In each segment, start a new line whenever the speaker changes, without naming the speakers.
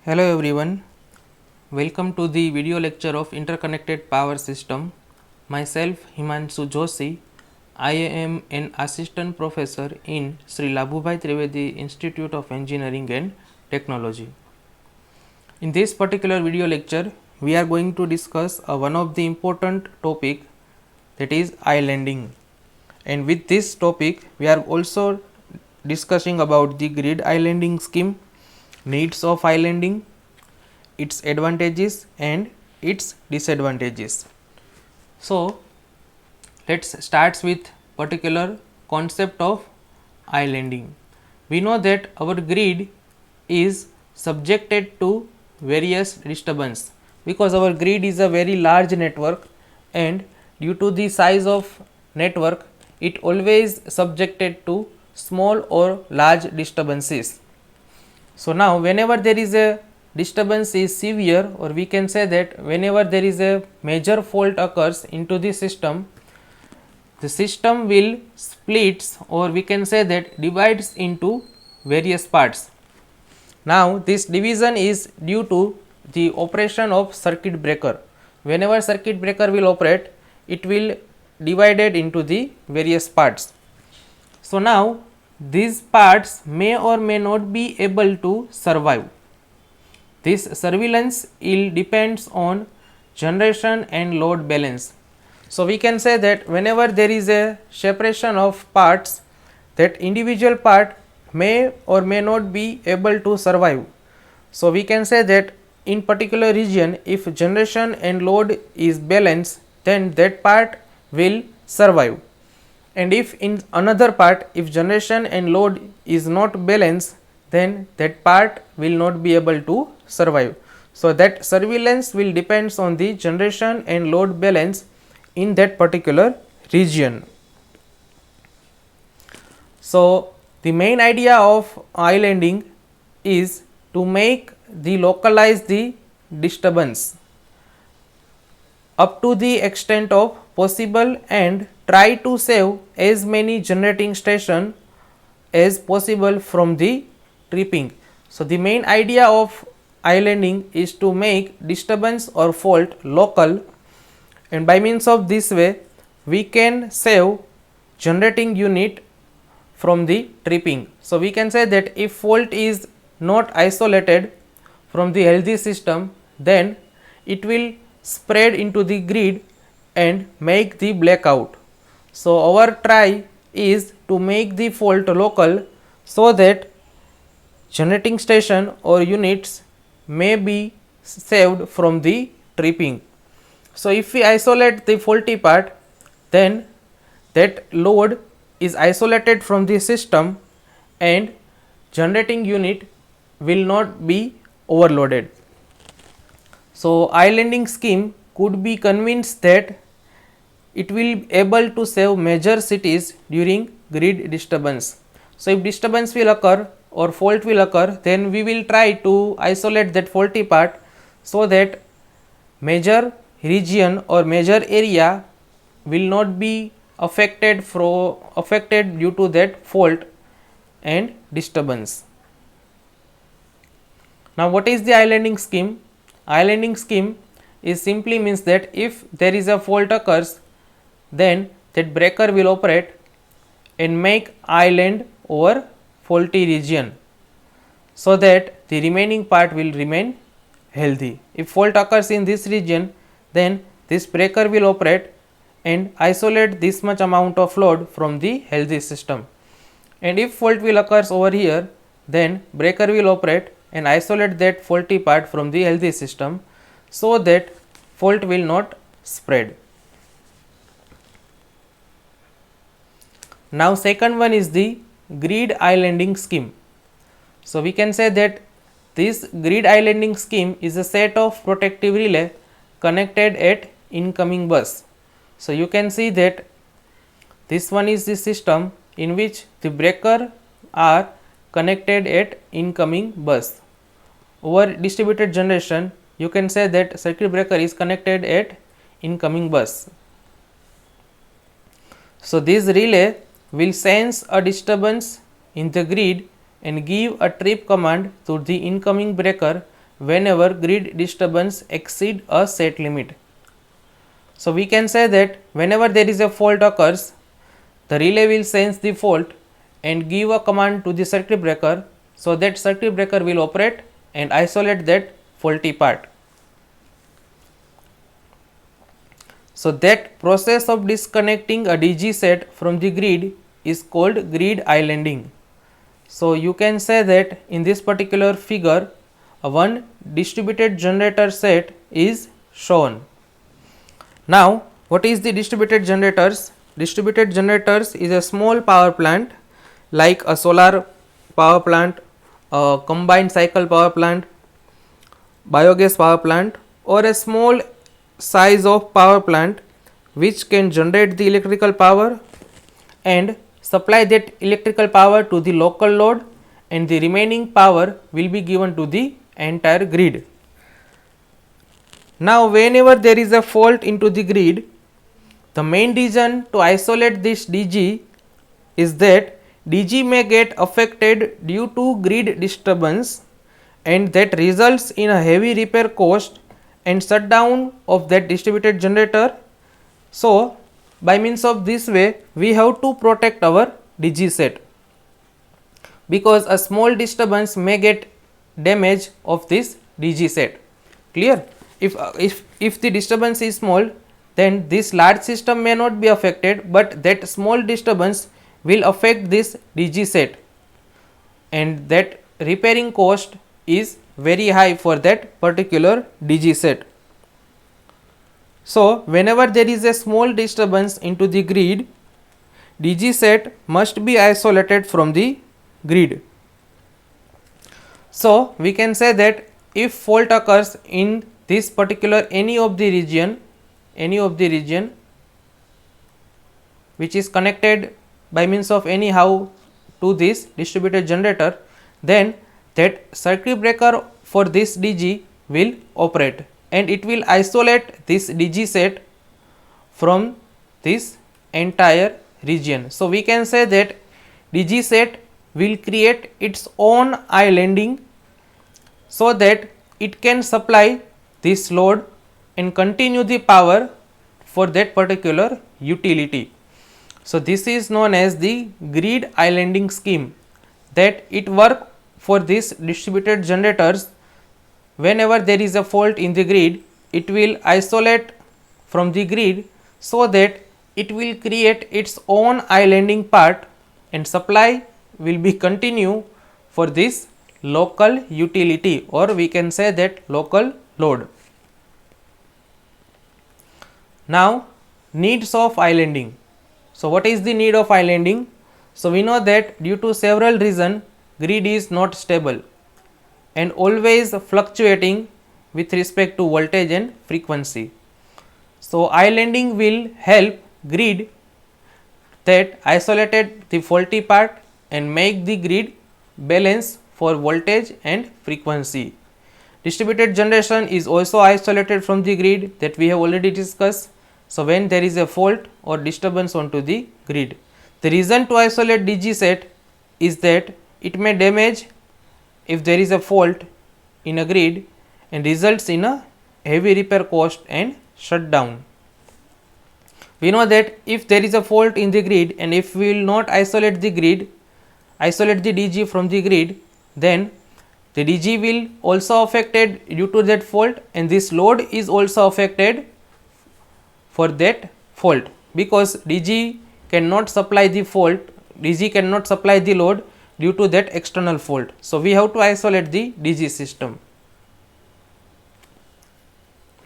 Hello everyone, welcome to the video lecture of Interconnected Power System. Myself Himanshu Joshi, I am an assistant professor in Sri Labhubhai Trivedi Institute of Engineering and Technology. In this particular video lecture, we are going to discuss one of the important topic, that is islanding. And with this topic, we are also discussing about the grid islanding scheme, needs of islanding, its advantages and its disadvantages. So, let us start with particular concept of islanding. We know that our grid is subjected to various disturbance because our grid is a very large network, and due to the size of network it always subjected to small or large disturbances. So, now whenever there is a disturbance is severe, or we can say that whenever there is a major fault occurs into the system will splits, or we can say that divides into various parts. Now, this division is due to the operation of circuit breaker. Whenever circuit breaker will operate, it will divided into the various parts. So, now these parts may or may not be able to survive. This surveillance depends on generation and load balance. So, we can say that whenever there is a separation of parts, that individual part may or may not be able to survive. So, we can say that in particular region, if generation and load is balanced, then that part will survive, and if in another part, if generation and load is not balanced, then that part will not be able to survive. So, that surveillance will depends on the generation and load balance in that particular region. So, the main idea of islanding is to make the localize the disturbance up to the extent of possible and try to save as many generating station as possible from the tripping. So, the main idea of islanding is to make disturbance or fault local, and by means of this way we can save generating unit from the tripping. So, we can say that if fault is not isolated from the healthy system, then it will spread into the grid and make the blackout. So, our try is to make the fault local so that generating station or units may be saved from the tripping. So, if we isolate the faulty part, then that load is isolated from the system and generating unit will not be overloaded. So, islanding scheme could be convinced that it will be able to save major cities during grid disturbance. So, if disturbance will occur or fault will occur, then we will try to isolate that faulty part so that major region or major area will not be affected due to that fault and disturbance. Now, what is the islanding scheme? Islanding scheme is simply means that if there is a fault occurs, then that breaker will operate and make island over faulty region, so that the remaining part will remain healthy. If fault occurs in this region, then this breaker will operate and isolate this much amount of load from the healthy system, and if fault will occurs over here, then breaker will operate and isolate that faulty part from the healthy system, so that fault will not spread. Now, second one is the grid islanding scheme. So, we can say that this grid islanding scheme is a set of protective relay connected at incoming bus. So, you can see that this one is the system in which the breaker are connected at incoming bus. Over distributed generation, you can say that circuit breaker is connected at incoming bus. So, this relay will sense a disturbance in the grid and give a trip command to the incoming breaker whenever grid disturbance exceed a set limit. So we can say that whenever there is a fault occurs, the relay will sense the fault and give a command to the circuit breaker, so that circuit breaker will operate and isolate that faulty part. So that process of disconnecting a DG set from the grid is called grid islanding. So you can say that in this particular figure, one distributed generator set is shown. Now what is the distributed generators? Distributed generators is a small power plant like a solar power plant, a combined cycle power plant, biogas power plant, or a small size of power plant which can generate the electrical power and supply that electrical power to the local load, and the remaining power will be given to the entire grid. Now whenever there is a fault into the grid, the main reason to isolate this DG is that DG may get affected due to grid disturbance, and that results in a heavy repair cost and shutdown of that distributed generator. So by means of this way we have to protect our DG set, because a small disturbance may get damage of this DG set. Clear? If the disturbance is small, then this large system may not be affected, but that small disturbance will affect this DG set, and that repairing cost is very high for that particular DG set. So whenever there is a small disturbance into the grid, DG set must be isolated from the grid. So we can say that if fault occurs in this particular any of the region which is connected by means of anyhow to this distributed generator, then that circuit breaker for this DG will operate and it will isolate this DG set from this entire region. So we can say that DG set will create its own islanding so that it can supply this load and continue the power for that particular utility. So this is known as the grid islanding scheme, that it work for these distributed generators. Whenever there is a fault in the grid, it will isolate from the grid so that it will create its own islanding part and supply will be continue for this local utility, or we can say that local load. Now needs of islanding. So what is the need of islanding? So we know that due to several reasons grid is not stable and always fluctuating with respect to voltage and frequency. So islanding will help grid that isolated the faulty part and make the grid balance for voltage and frequency. Distributed generation is also isolated from the grid, that we have already discussed. So when there is a fault or disturbance onto the grid, the reason to isolate DG set is that it may damage if there is a fault in a grid and results in a heavy repair cost and shutdown. We know that if there is a fault in the grid and if we will not isolate the DG from the grid, then the DG will also affected due to that fault, and this load is also affected for that fault, because DG cannot supply the load due to that external fault. So we have to isolate the DG system.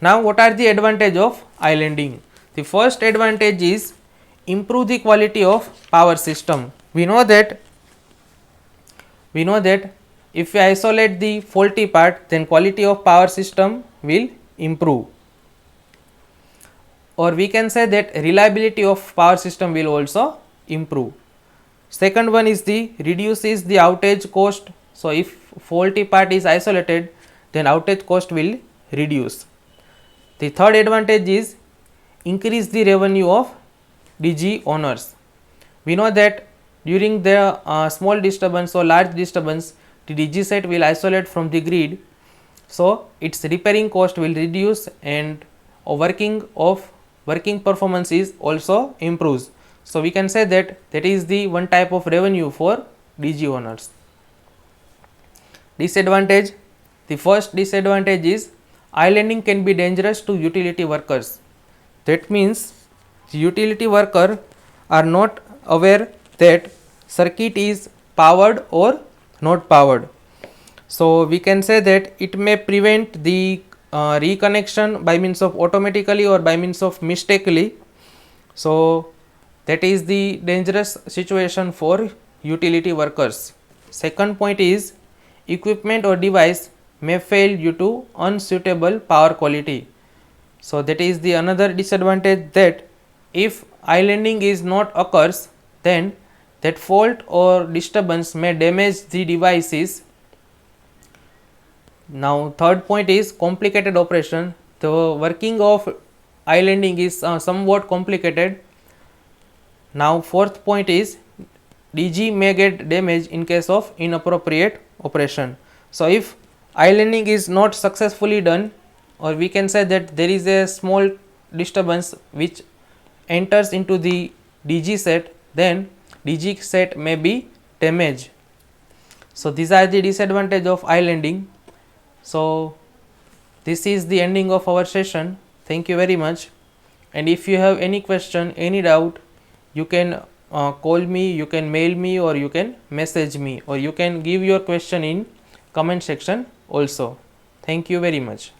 Now what are the advantage of islanding? The first advantage is improve the quality of power system. We know that if we isolate the faulty part, then quality of power system will improve, or we can say that reliability of power system will also improve. Second one is the reduces the outage cost. So if faulty part is isolated, then outage cost will reduce. The third advantage is increase the revenue of DG owners. We know that during the small disturbance or large disturbance, the DG set will isolate from the grid, So its repairing cost will reduce and working performance is also improves. So we can say that that is the one type of revenue for DG owners. Disadvantage. The first disadvantage is islanding can be dangerous to utility workers. That means the utility worker are not aware that circuit is powered or not powered. So we can say that it may prevent the reconnection by means of automatically or by means of mistakenly. So that is the dangerous situation for utility workers. Second point is equipment or device may fail due to unsuitable power quality. So that is the another disadvantage, that if islanding is not occurs, then that fault or disturbance may damage the devices. Now third point is complicated operation. The working of islanding is somewhat complicated. Now fourth point is DG may get damaged in case of inappropriate operation. So if islanding is not successfully done, or we can say that there is a small disturbance which enters into the DG set, then DG set may be damaged. So these are the disadvantage of islanding. So this is the ending of our session. Thank you very much. And if you have any question, any doubt, you can call me, you can mail me, or you can message me, or you can give your question in comment section also. Thank you very much.